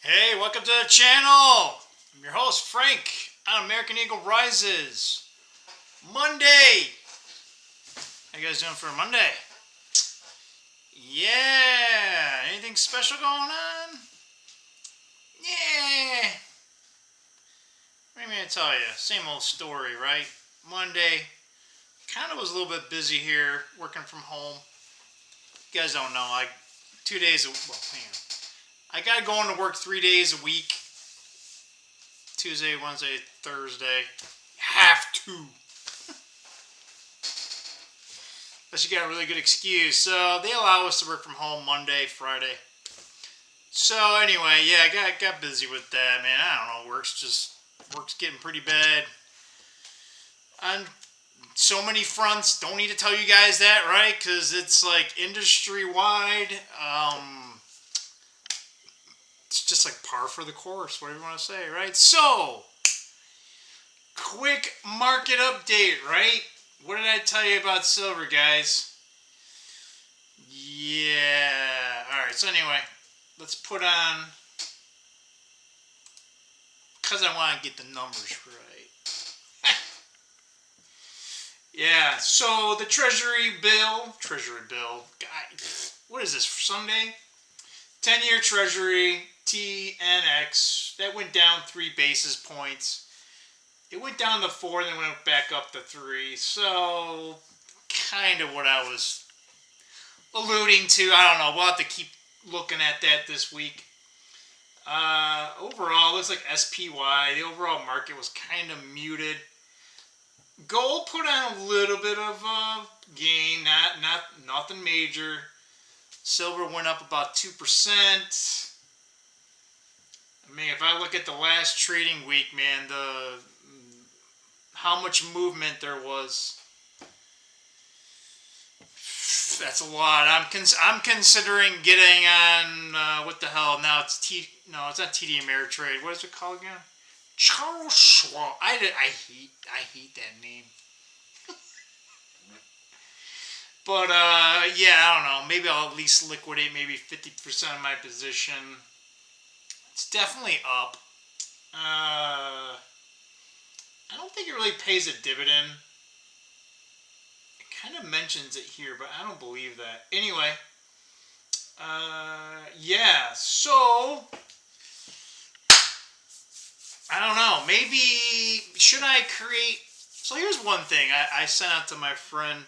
Hey, welcome to the channel. I'm your host, Frank, on American Eagle Rises. Monday. How you guys doing for Monday? Yeah. Anything special going on? Yeah. What am I going to tell you? Same old story, right? Monday. Kind of was a little bit busy here, working from home. You guys don't know. 2 days, well, hang on. I got to go into work 3 days a week. Tuesday, Wednesday, Thursday. Have to. Unless you got a really good excuse. So they allow us to work from home Monday, Friday. So anyway, yeah, I got busy with that, man. I don't know. Work's getting pretty bad. On so many fronts. Don't need to tell you guys that, right? Because it's like industry-wide. It's just like par for the course, whatever you want to say, right? So, quick market update, right? What did I tell you about silver, guys? Yeah. Alright, so anyway, let's put on, because I want to get the numbers right. Yeah, so the Treasury bill, God, what is this, Sunday? 10-year Treasury, TNX, that went down 3 basis points. It went down to 4, then went back up to 3. So, kind of what I was alluding to. I don't know. We'll have to keep looking at that this week. Overall, looks like SPY. The overall market was kind of muted. Gold put on a little bit of a gain, nothing major. Silver went up about 2%. I mean, if I look at the last trading week, man, how much movement there was. That's a lot. I'm considering getting on what the hell now? It's not TD Ameritrade. What is it called again? Charles Schwab. I hate that name. But yeah, I don't know. Maybe I'll at least liquidate maybe 50% of my position. It's definitely up. I don't think it really pays a dividend. It kind of mentions it here, but I don't believe that. Anyway, yeah, so I don't know. Maybe should I create? So here's one thing I sent out to my friend.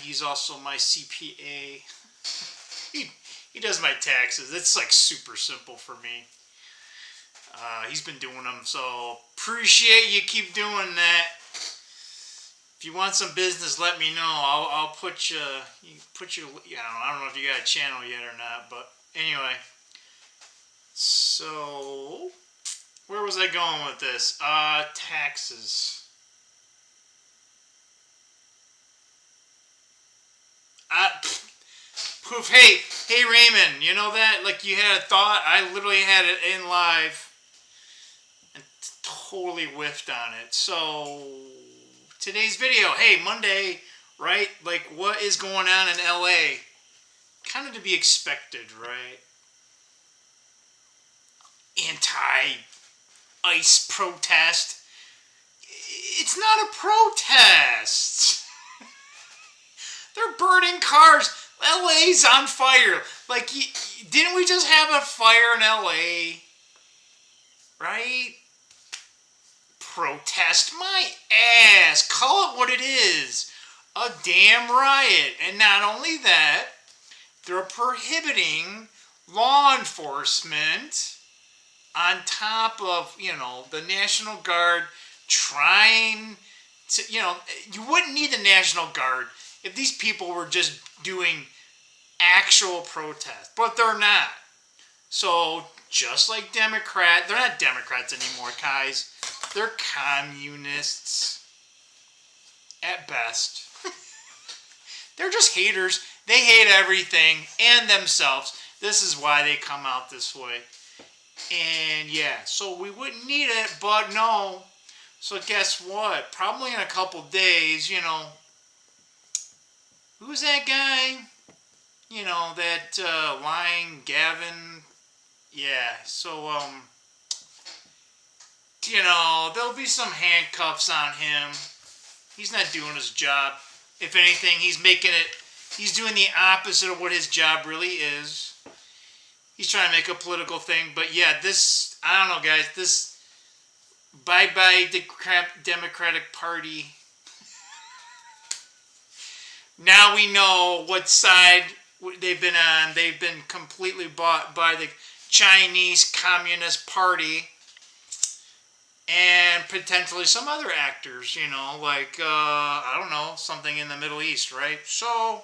He's also my CPA. He does my taxes. It's like super simple for me. He's been doing them, so appreciate you keep doing that. If you want some business, let me know. I'll put you. I don't know if you got a channel yet or not, but anyway. So where was I going with this? Taxes. Poof. Hey, Raymond. You know that? Like you had a thought. I literally had it in live and totally whiffed on it. So today's video. Hey, Monday, right? Like what is going on in LA? Kind of to be expected, right? Anti-ICE protest. It's not a protest. They're burning cars. LA's on fire. Like, didn't we just have a fire in LA? Right? Protest my ass. Call it what it is. A damn riot. And not only that, they're prohibiting law enforcement on top of, the National Guard trying to, you wouldn't need the National Guard if these people were just doing actual protest, but they're not. So just like they're not Democrats anymore, guys. They're communists at best. They're just haters. They hate everything and themselves. This is why they come out this way. And yeah, so we wouldn't need it, but no. So guess what? Probably in a couple days, who's that guy? that lying Gavin. Yeah, so there'll be some handcuffs on him. He's not doing his job. If anything, he's doing the opposite of what his job really is. He's trying to make a political thing. But yeah, I don't know, guys, bye-bye Democratic Party. Now we know what side they've been on. They've been completely bought by the Chinese Communist Party. And potentially some other actors, like, I don't know, something in the Middle East, right? So,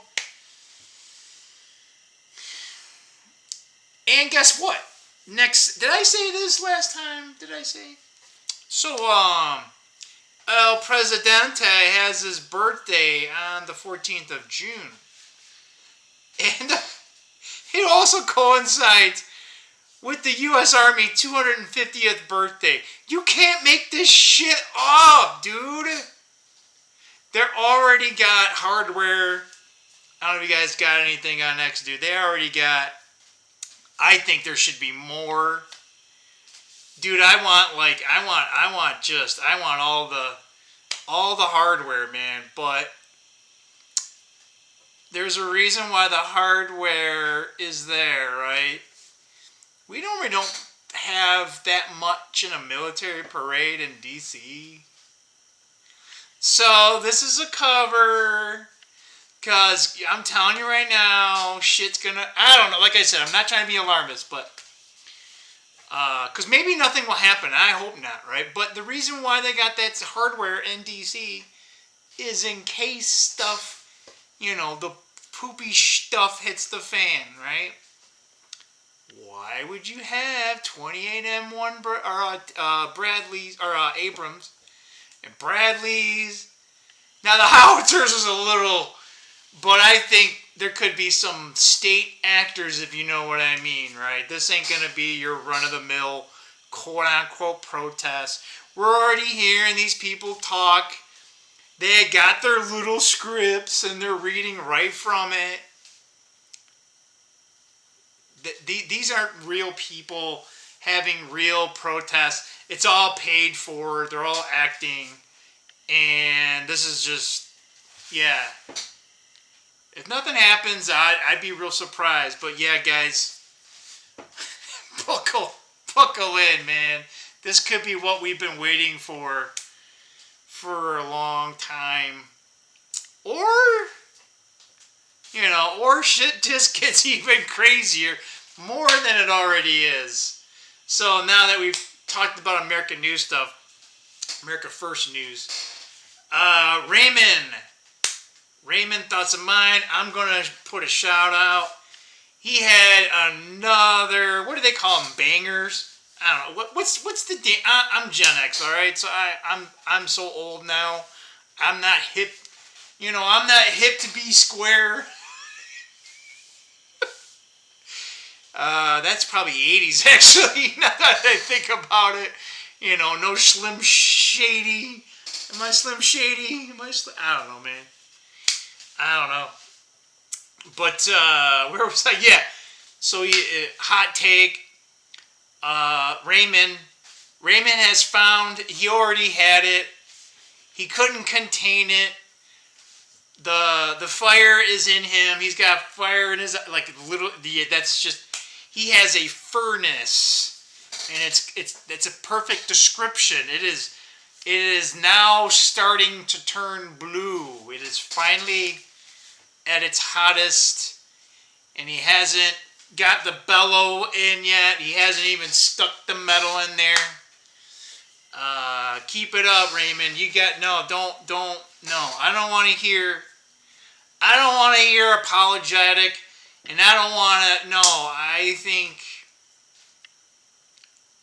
and guess what? Next, did I say this last time? Did I say? So, El Presidente has his birthday on the 14th of June. And it also coincides with the U.S. Army 250th birthday. You can't make this shit up, dude. They're already got hardware. I don't know if you guys got anything on X, dude. They already got. I think there should be more. Dude, I want all the hardware, man. But there's a reason why the hardware is there, right? We normally don't have that much in a military parade in D.C. So this is a cover, because I'm telling you right now, shit's gonna, I don't know, like I said, I'm not trying to be alarmist, but, because maybe nothing will happen, I hope not, right? But the reason why they got that hardware in D.C. is in case stuff, the poopy stuff hits the fan, right? Why would you have 28 M1 Bradleys or Abrams and Bradleys? Now the howitzers is a little, but I think there could be some state actors, if you know what I mean, right? This ain't gonna be your run-of-the-mill quote-unquote protest. We're already hearing these people talk. They got their little scripts and they're reading right from it. These aren't real people having real protests. It's all paid for. They're all acting. And this is just, yeah. If nothing happens, I'd be real surprised. But yeah, guys, buckle in, man. This could be what we've been waiting for a long time. Or shit just gets even crazier, more than it already is. So now that we've talked about American news stuff, America First news, Raymond, thoughts of mine. I'm going to put a shout out. He had another, what do they call them, bangers? I don't know. What's the, I'm Gen X, all right? So I'm so old now. I'm not hip, I'm not hip to be square. That's probably 80s, actually, now that I think about it. No Slim Shady. Am I Slim Shady? I don't know, man. I don't know. But, where was I? Yeah. So, hot take. Raymond has found, he already had it. He couldn't contain it. The fire is in him. He's got fire in his, that's just, he has a furnace. And it's a perfect description. It is now starting to turn blue. It is finally at its hottest. And he hasn't got the bellow in yet. He hasn't even stuck the metal in there. Keep it up, Raymond. You got, no, I don't want to hear apologetic, and I don't want to, I think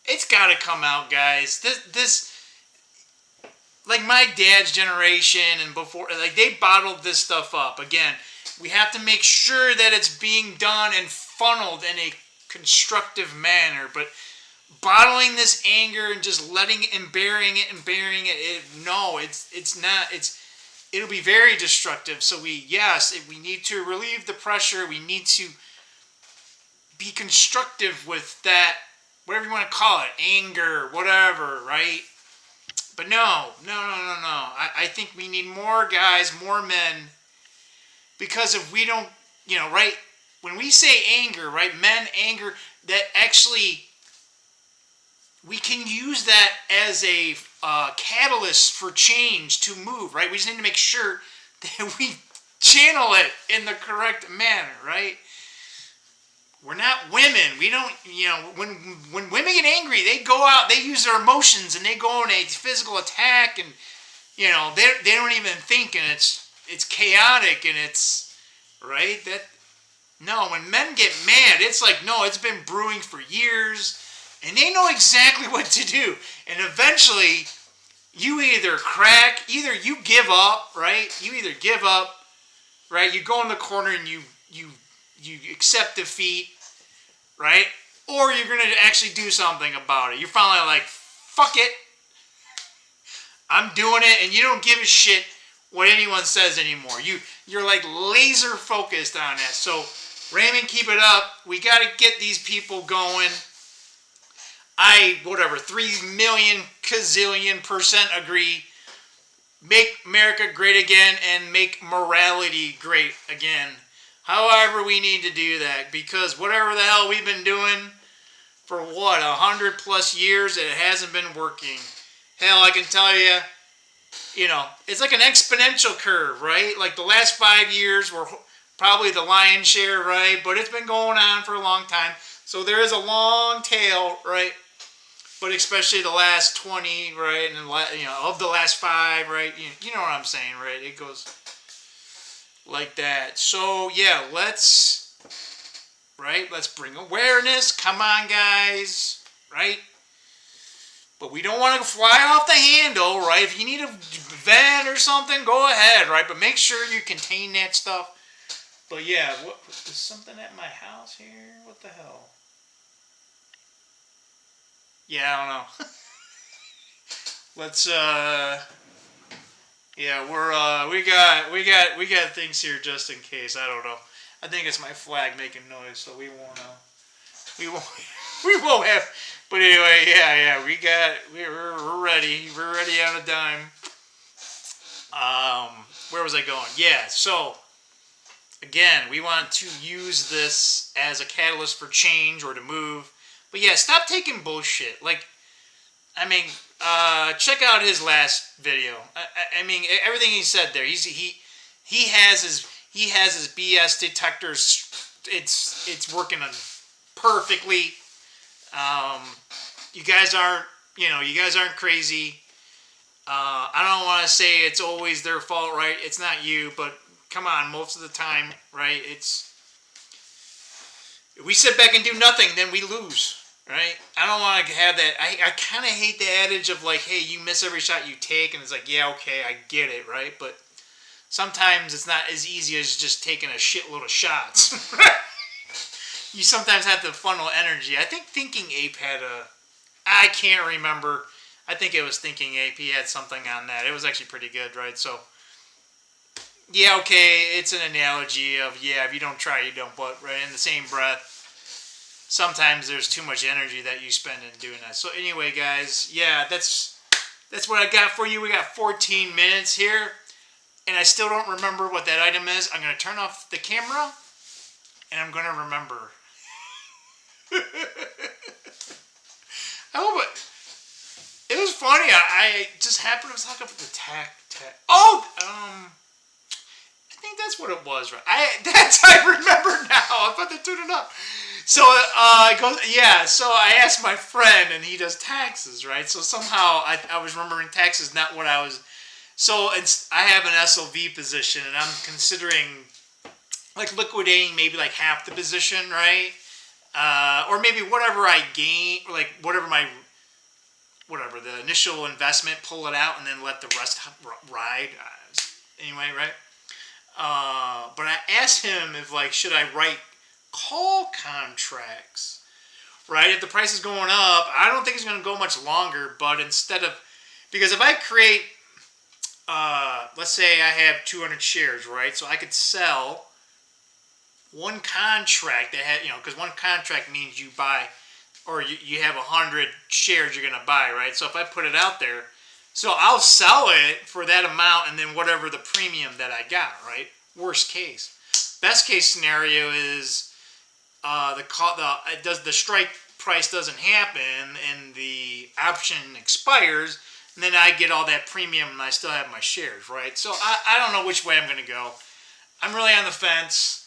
it's got to come out, guys. This, like my dad's generation and before, like they bottled this stuff up. Again, we have to make sure that it's being done and funneled in a constructive manner, but bottling this anger and just letting it and burying it, it's not, it'll be very destructive. So we need to relieve the pressure. We need to be constructive with that, whatever you want to call it, anger, whatever, right? But no. I think we need more guys, more men, because if we don't, right, when we say anger, right, men, anger, that actually, we can use that as a catalyst for change to move, right? We just need to make sure that we channel it in the correct manner, right? We're not women. We don't, when women get angry, they go out, they use their emotions, and they go on a physical attack, and, they don't even think, and it's chaotic, and it's, right? No, when men get mad, it's like, no, it's been brewing for years, and they know exactly what to do. And eventually, you either you give up, right? You either give up, right? You go in the corner and you accept defeat, right? Or you're going to actually do something about it. You're finally like, fuck it. I'm doing it, and you don't give a shit what anyone says anymore. You're like laser focused on that. So, Raymond, keep it up. We got to get these people going. 3 million gazillion% agree. Make America great again and make morality great again. However, we need to do that, because whatever the hell we've been doing for 100 plus years, it hasn't been working. Hell, I can tell you, it's like an exponential curve, right? Like the last 5 years were probably the lion's share, right? But it's been going on for a long time. So there is a long tail, right? But especially the last 20, right? And, of the last 5, right? You know what I'm saying, right? It goes like that. So, yeah, let's bring awareness. Come on, guys, right? But we don't want to fly off the handle, right? If you need a vent or something, go ahead, right? But make sure you contain that stuff. But yeah, is something at my house here? What the hell? Yeah, I don't know. Let's we got things here just in case. I don't know. I think it's my flag making noise, so we won't we won't have. But anyway, we're ready. We're ready on a dime. Where was I going? Yeah, so again, we want to use this as a catalyst for change or to move. But yeah, stop taking bullshit. Check out his last video. Everything he said there. He has his BS detectors. It's working perfectly. You guys aren't crazy. I don't want to say it's always their fault, right? It's not you, but come on, most of the time, right? If we sit back and do nothing, then we lose, right? I don't want to have that. I kind of hate the adage of like, hey, you miss every shot you take, and it's like, yeah, okay, I get it, right? But sometimes it's not as easy as just taking a shitload of shots. You sometimes have to funnel energy. I think Thinking Ape had I can't remember. I think it was Thinking Ape. He had something on that. It was actually pretty good, right? So, yeah, okay, it's an analogy of, yeah, if you don't try, you don't. But right in the same breath, sometimes there's too much energy that you spend in doing that. So anyway, guys, yeah, that's what I got for you. We got 14 minutes here, and I still don't remember what that item is. I'm going to turn off the camera, and I'm going to remember. I hope it was funny. I just happened to talk about the tack. Oh, I think that's what it was, right? I remember now. I'm about to turn it up. So I go, yeah. So I asked my friend, and he does taxes, right? So somehow I was remembering taxes, not what I was. So I have an SLV position, and I'm considering like liquidating maybe like half the position, right? Or maybe whatever I gain, like whatever the initial investment, pull it out and then let the rest ride. Anyway, right? But I asked him if should I write call contracts, right? If the price is going up, I don't think it's going to go much longer, but because if I create let's say I have 200 shares, right? So I could sell one contract that had, because one contract means you buy, or you have 100 shares you're going to buy, right? So if I put it out there, so I'll sell it for that amount and then whatever the premium that I got, right? Worst case. Best case scenario is the strike price doesn't happen and the option expires, and then I get all that premium and I still have my shares, right? So I don't know which way I'm going to go. I'm really on the fence.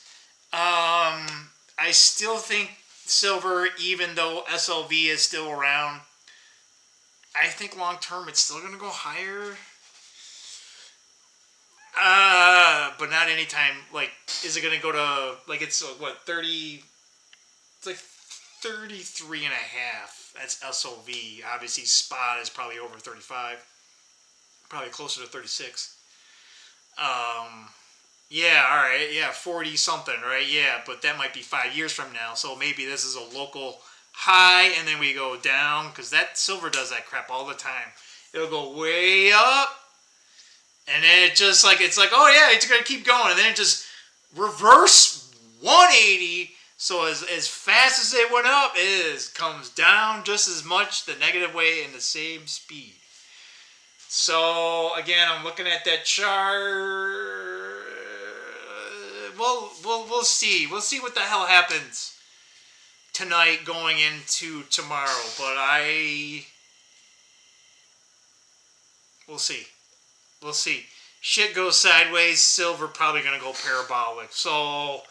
I still think silver, even though SLV is still around, I think long term it's still going to go higher. But not anytime. Like, is it going to go to, like, it's what, 30? It's like 33 and a half. That's SLV. Obviously, spot is probably over 35. Probably closer to 36. Yeah, all right. Yeah, 40 something, right? Yeah, but that might be 5 years from now. So maybe this is a local high and then we go down, because that silver does that crap all the time. It'll go way up and then it's like, oh yeah, it's going to keep going. And then it just reverse 180. So as fast as it went up, comes down just as much the negative way in the same speed. So again, I'm looking at that chart. We'll see. We'll see what the hell happens tonight going into tomorrow. But we'll see. We'll see. Shit goes sideways. Silver probably gonna go parabolic. So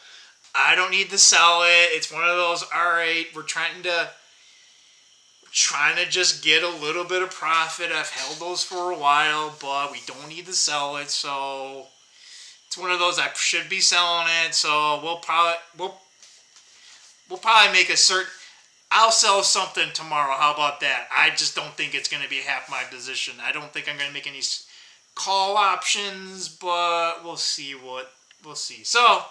I don't need to sell it. It's one of those. All right, we're trying to just get a little bit of profit. I've held those for a while, but we don't need to sell it. So it's one of those. I should be selling it. So we'll probably make a certain. I'll sell something tomorrow. How about that? I just don't think it's going to be half my position. I don't think I'm going to make any call options, but we'll see we'll see. So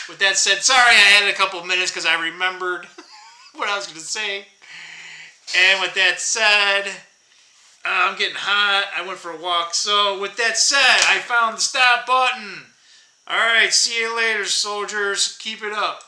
with that said, sorry I had a couple of minutes because I remembered what I was going to say. And with that said, I'm getting hot. I went for a walk. So with that said, I found the stop button. All right, see you later, soldiers. Keep it up.